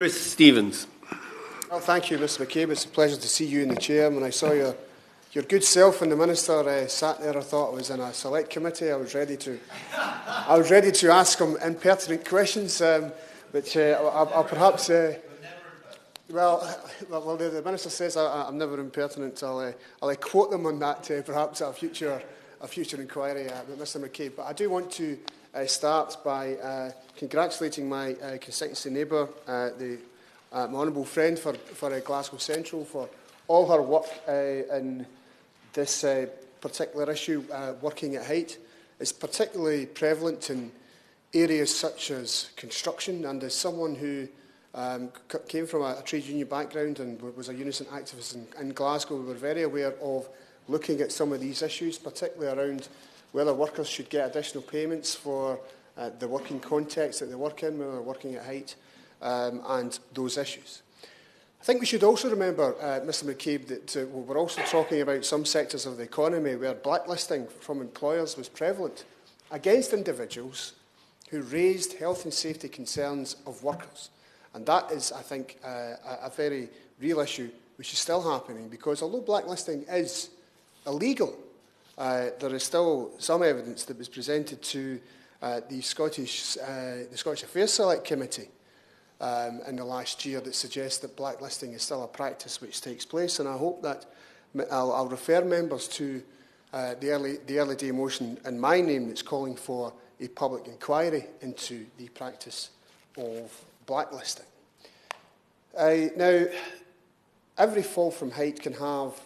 Chris Stevens. Well, thank you, Mr McCabe. It's a pleasure to see you in the chair. When I saw your good self and the Minister sat there, I thought I was in a select committee. I was ready to ask him impertinent questions, which I'll perhaps... the Minister says I'm never impertinent. I'll quote them on that, perhaps at a future inquiry, Mr McCabe. But I do want to start by congratulating my constituency neighbour, my honourable friend for Glasgow Central, for all her work in this particular issue, working at height. It's particularly prevalent in areas such as construction, and as someone who came from a trade union background and was a unison activist in Glasgow, we were very aware of looking at some of these issues, particularly around whether workers should get additional payments for the working context that they work in, whether they're working at height, and those issues. I think we should also remember, Mr McCabe, that we're also talking about some sectors of the economy where blacklisting from employers was prevalent against individuals who raised health and safety concerns of workers. And that is, I think, a very real issue which is still happening, because although blacklisting is illegal, there is still some evidence that was presented to the Scottish Affairs Select Committee in the last year that suggests that blacklisting is still a practice which takes place. And I hope that I'll refer members to the early day motion in my name that's calling for a public inquiry into the practice of blacklisting. Now, every fall from height can have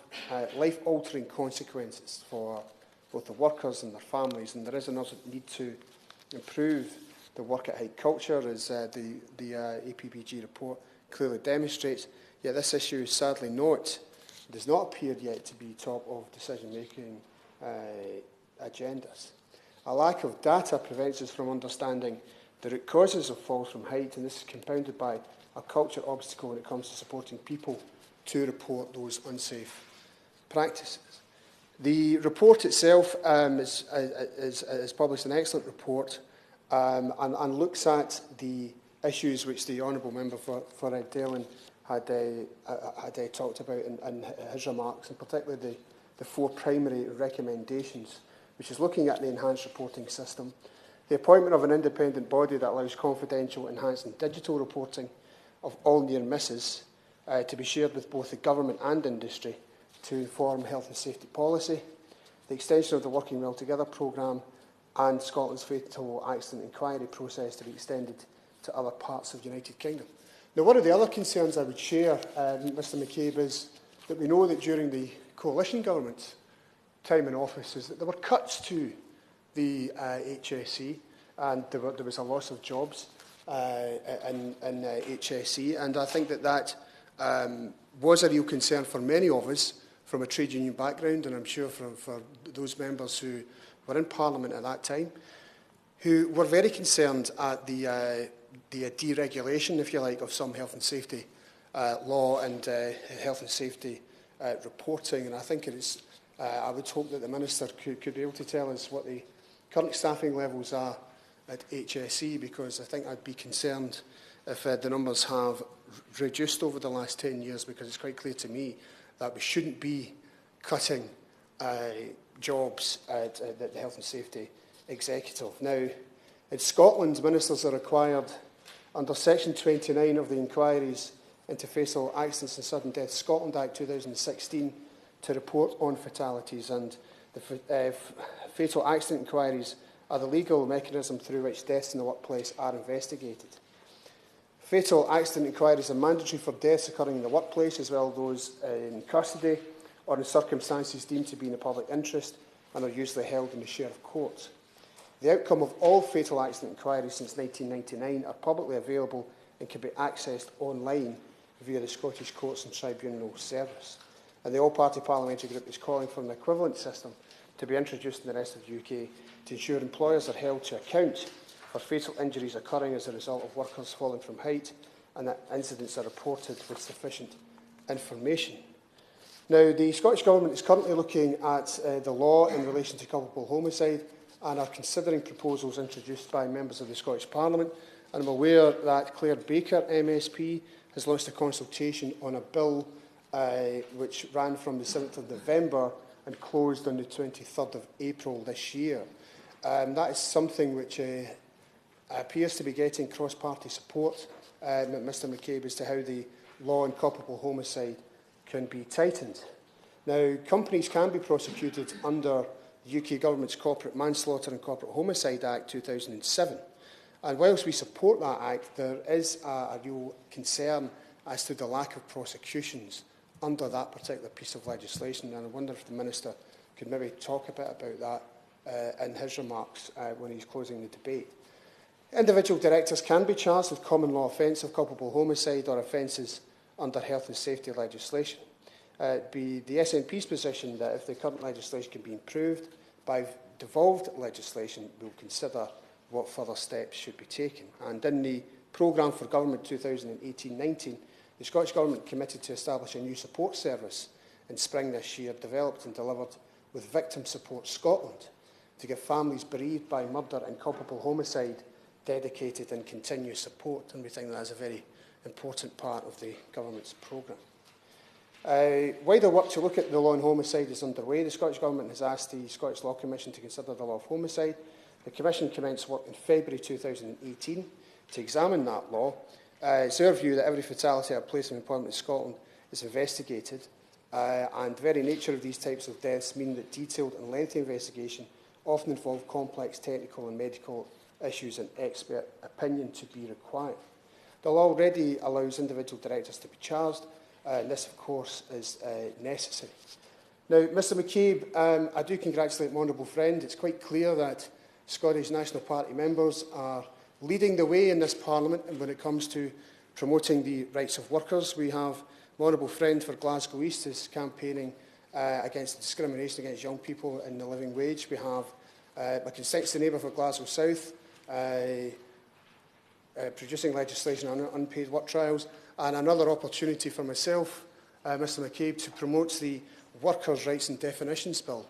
life-altering consequences for both the workers and their families, and there is an urgent need to improve the work at height culture, as the APPG report clearly demonstrates. Yet this issue sadly does not appear yet to be top of decision-making agendas. A lack of data prevents us from understanding the root causes of falls from height, and this is compounded by a culture obstacle when it comes to supporting people to report those unsafe practices. The report itself is published an excellent report and looks at the issues which the Honourable Member for Delyn had talked about in his remarks, and particularly the four primary recommendations, which is looking at the enhanced reporting system, the appointment of an independent body that allows confidential, enhanced and digital reporting of all near misses to be shared with both the government and industry to inform health and safety policy, the extension of the Working Well Together programme, and Scotland's fatal accident inquiry process to be extended to other parts of the United Kingdom. Now, one of the other concerns I would share, Mr McCabe, is that we know that during the coalition government's time in office is that there were cuts to the HSE, and there was a loss of jobs in HSE, and I think that was a real concern for many of us from a trade union background, and I'm sure for those members who were in Parliament at that time, who were very concerned at the deregulation, if you like, of some health and safety law and health and safety reporting. And I think it is, I would hope that the Minister could be able to tell us what the current staffing levels are at HSE, because I think I'd be concerned if the numbers have reduced over the last 10 years, because it's quite clear to me that we shouldn't be cutting jobs at the Health and Safety Executive. Now, in Scotland, ministers are required under Section 29 of the Inquiries into Fatal Accidents and Sudden Death Scotland Act 2016 to report on fatalities, and the fatal accident inquiries are the legal mechanism through which deaths in the workplace are investigated. Fatal accident inquiries are mandatory for deaths occurring in the workplace, as well as those in custody or in circumstances deemed to be in the public interest, and are usually held in the Sheriff Court. The outcome of all fatal accident inquiries since 1999 are publicly available and can be accessed online via the Scottish Courts and Tribunal Service. And the All-Party Parliamentary Group is calling for an equivalent system to be introduced in the rest of the UK to ensure employers are held to account for fatal injuries occurring as a result of workers falling from height, and that incidents are reported with sufficient information. Now, the Scottish Government is currently looking at the law in relation to culpable homicide and are considering proposals introduced by members of the Scottish Parliament And I'm aware that Claire Baker, MSP, has launched a consultation on a bill which ran from the 7th of November and closed on the 23rd of April this year. That is something which appears to be getting cross-party support, Mr McCabe, as to how the law on culpable homicide can be tightened. Now, companies can be prosecuted under the UK Government's Corporate Manslaughter and Corporate Homicide Act 2007. And whilst we support that Act, there is a real concern as to the lack of prosecutions under that particular piece of legislation. And I wonder if the Minister could maybe talk a bit about that in his remarks when he's closing the debate. Individual directors can be charged with common law offence of culpable homicide or offences under health and safety legislation. It would be the SNP's position that if the current legislation can be improved by devolved legislation, we'll consider what further steps should be taken. And in the Programme for Government 2018-19, the Scottish Government committed to establish a new support service in spring this year, developed and delivered with Victim Support Scotland, to give families bereaved by murder and culpable homicide dedicated and continuous support. And we think that is a very important part of the Government's programme. Wider work to look at the law on homicide is underway. The Scottish Government has asked the Scottish Law Commission to consider the law of homicide. The Commission commenced work in February 2018 to examine that law. It's our view that every fatality at a place of employment in Scotland is investigated, and the very nature of these types of deaths mean that detailed and lengthy investigation often involve complex technical and medical issues and expert opinion to be required. The law already allows individual directors to be charged, and this, of course, is necessary. Now, Mr McCabe, I do congratulate my honourable friend. It's quite clear that Scottish National Party members are leading the way in this Parliament and when it comes to promoting the rights of workers. We have my honourable friend for Glasgow East is campaigning against discrimination against young people in the living wage. We have my constituency neighbour for Glasgow South producing legislation on unpaid work trials, and another opportunity for myself, Mr McCabe, to promote the Workers' Rights and Definitions Bill,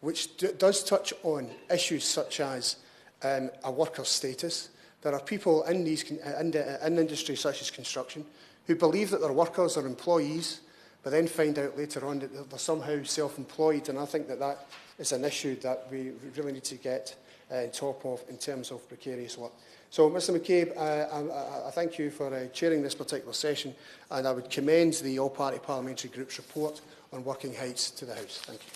which does touch on issues such as a worker's status. There are people in industries such as construction who believe that they're workers or employees, but then find out later on that they're somehow self-employed, and I think that that is an issue that we really need to get on top of in terms of precarious work. So, Mr McCabe, I thank you for chairing this particular session, and I would commend the All-Party Parliamentary Group's report on working heights to the House. Thank you.